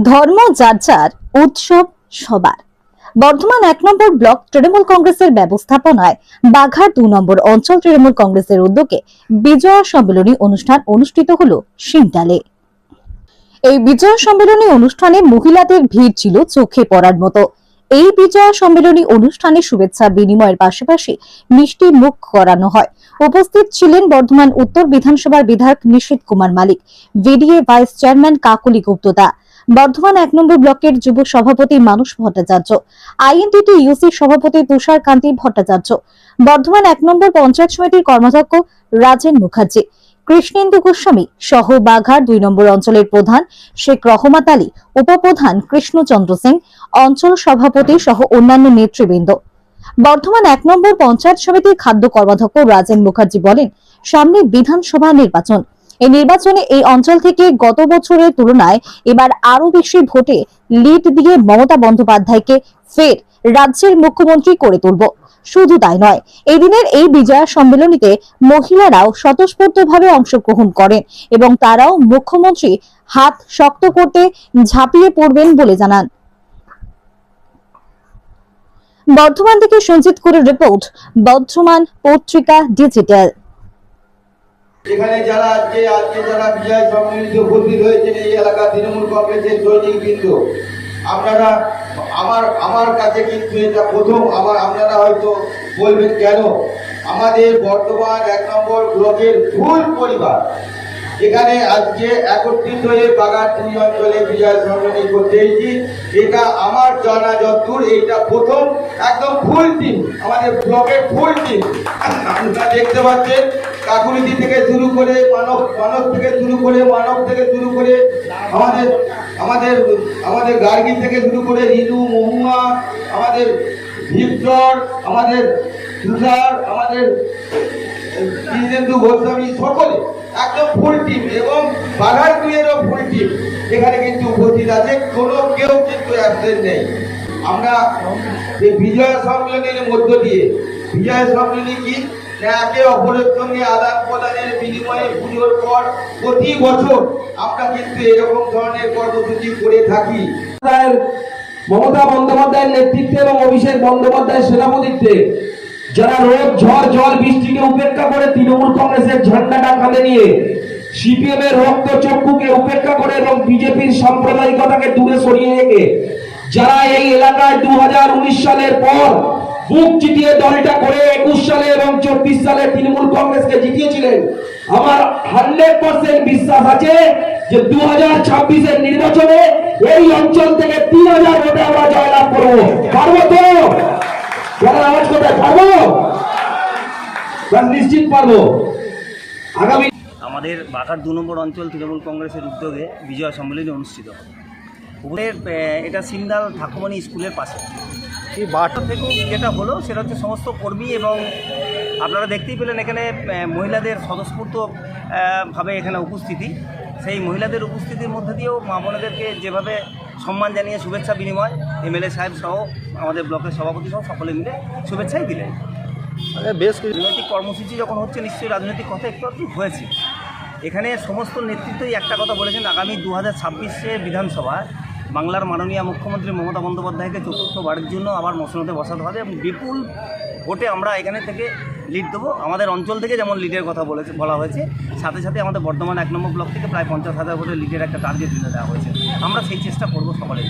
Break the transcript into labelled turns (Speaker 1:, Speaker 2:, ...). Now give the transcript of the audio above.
Speaker 1: ধর্ম যার যার, উৎসব সবার। বর্ধমান ১ নম্বর ব্লক তৃণমূল কংগ্রেসের ব্যবস্থাপনায় বাঘার ২ নম্বর অঞ্চল তৃণমূল কংগ্রেসের উদ্যোগে বিজয়া সম্মেলনী অনুষ্ঠান অনুষ্ঠিত হলো সিংটালে। এই বিজয়া সম্মেলনী অনুষ্ঠানে মহিলাদের ভিড় ছিল চোখে পড়ার মতো। এই বিজয়া সম্মেলনী অনুষ্ঠানে শুভেচ্ছা বিনিময়ের পাশাপাশি মিষ্টি মুখ করানো হয়। উপস্থিত ছিলেন বর্ধমান উত্তর বিধানসভার বিধায়ক নিশীথ কুমার মালিক, ভিডিএ ভাইস চেয়ারম্যান কাকলি গুপ্তদা, বর্ধমান ১ নম্বর ব্লকের যুব সভাপতি মানস ভট্টাচার্য, আইএনটিটি ইউসি সভাপতি তুষার কান্তি ভট্টাচার্য, বর্ধমান ১ নম্বর পঞ্চায়েত সমিতির কর্মাধ্যক্ষ রাজেন মুখার্জি, কৃষ্ণেন্দু গোস্বামী সহ বাঘার ২ নম্বর অঞ্চলের প্রধান শেখ রহমত আলী, উপপ্রধান কৃষ্ণচন্দ্র সিং, অঞ্চল সভাপতি সহ অন্যান্য নেতৃবৃন্দ। বর্ধমান ১ নম্বর পঞ্চায়েত সমিতির খাদ্য কর্মাধ্যক্ষ রাজেন মুখার্জি বলেন, সামনে বিধানসভা নির্বাচন। এই নির্বাচনে এই অঞ্চল থেকে গত বছরের তুলনায় এবার আরো বেশি ভোটে লিড দিয়ে মমতা বন্দ্যোপাধ্যায়কে ফের রাজ্যের মুখ্যমন্ত্রী করে তুলব। শুধু তাই নয়, এই দিনের এই বিজয়া সম্মেলনীতে মহিলারাও স্বতঃস্ফূর্তভাবে অংশগ্রহণ করেন এবং তারাও মুখ্যমন্ত্রী হাত শক্ত করতে ঝাঁপিয়ে পড়বেন বলে জানান। বর্ধমান থেকে সঞ্জিত কুরের রিপোর্ট, বর্ধমান পত্রিকা ডিজিটাল।
Speaker 2: এখানে যারা আজকে যারা বিজয় সম্মেলনীতে উপস্থিত হয়েছেন এই এলাকা তৃণমূল কংগ্রেসের সৈনিকবৃন্দ, আপনারা আমার কাছে কিন্তু এটা প্রথম। আপনারা হয়তো বলবেন কেন, আমাদের বর্ধমান ১ নম্বর ব্লকের ফুল পরিবার এখানে আজকে একত্রিত হয়ে বাগান ২ অঞ্চলে বিজয় সম্মেলনী করতে এসেছি। এটা আমার জানা যতদূর এটা প্রথম একদম ফুল টিম, আমাদের ব্লকের ফুল টিম। আপনারা দেখতে পাচ্ছেন কাকুলিদি থেকে শুরু করে মানব থেকে শুরু করে আমাদের গার্গী থেকে শুরু করে রিনু, মহুয়া, আমাদের ভিক্টর, আমাদের তুষার, আমাদের কৃষ্ণেন্দু গোস্বামী, সকলে একদম ফুল টিম এবং বাঘার ২-এরও ফুল টিম এখানে কিন্তু উপস্থিত আছে। কেউ কিন্তু অ্যাবসেন্ট নেই। আমরা এই বিজয় সম্মেলনের মধ্য দিয়ে, বিজয় সম্মেলনী কি, একে অপরের সঙ্গে আদান প্রদানের বিনিময়ে পুজোর পর প্রতি বছর আমরা কিন্তু এরকম ধরনের কর্মসূচি করে থাকি।
Speaker 3: মমতা বন্দ্যোপাধ্যায়ের নেতৃত্বে এবং অভিষেক বন্দ্যোপাধ্যায়ের সভাপতিত্বে যারা রোদ ঝড় জল বৃষ্টিকে উপেক্ষা করে তৃণমূল কংগ্রেসের ঝান্ডাটা কাঁধে নিয়ে সিপিএম এর রক্ত চক্ষুকে উপেক্ষা করে এবং বিজেপির সাম্প্রদায়িকতাকে দূরে সরিয়ে রেখে যারা এই এলাকায় ২০১৯ সালের পর বুক জিতিয়ে দলটা করে ২১ সালে এবং ২৪ সালে তৃণমূল কংগ্রেসকে জিতিয়েছিলেন, আমার 100% বিশ্বাস আছে যে 2026-এর নির্বাচনে এই অঞ্চল থেকে ৩০০০ ভোটে আমরা জয়লাভ করবো। পারবো তো? আওয়াজ করতে পারবো? নিশ্চিত পারবো। আগামী
Speaker 4: আমাদের বাঘার ২ নম্বর অঞ্চল তৃণমূল কংগ্রেসের উদ্যোগে বিজয় সম্মেলনী অনুষ্ঠিত হবে। এটা সিন্দাল ঠাকুমানি স্কুলের পাশে। এই বারটা থেকেও যেটা হলো সেটা হচ্ছে সমস্ত কর্মী এবং আপনারা দেখতেই পেলেন এখানে মহিলাদের স্বতঃস্ফূর্ত ভাবে এখানে উপস্থিতি। সেই মহিলাদের উপস্থিতির মধ্যে দিয়েও মা বোনেদেরকে যেভাবে সম্মান জানিয়ে শুভেচ্ছা বিনিময় এমএলএ সাহেব সহ আমাদের ব্লকের সভাপতি সহ সকলে মিলে শুভেচ্ছাই দিলেন। বেশ কিছু রাজনৈতিক কর্মসূচি যখন হচ্ছে নিশ্চয়ই রাজনৈতিক কথা একটু হয়েছে। এখানে সমস্ত নেতৃত্বই একটা কথা বলেছেন, আগামী 2026-এ বিধানসভায় বাংলার মাননীয় মুখ্যমন্ত্রী মমতা বন্দ্যোপাধ্যায়কে চতুর্থবারের জন্য আবার মসনদে বসাতে হবে এবং বিপুল ভোটে আমরা এখানে থেকে লিড দেবো। আমাদের অঞ্চল থেকে যেমন লিডের কথা বলা হয়েছে, সাথে সাথে আমাদের বর্ধমান ১ নম্বর ব্লক থেকে প্রায় ৫০,০০০ ভোটের লিডের একটা টার্গেট দিতে দেওয়া হয়েছে। আমরা সেই চেষ্টা করবো সকলে।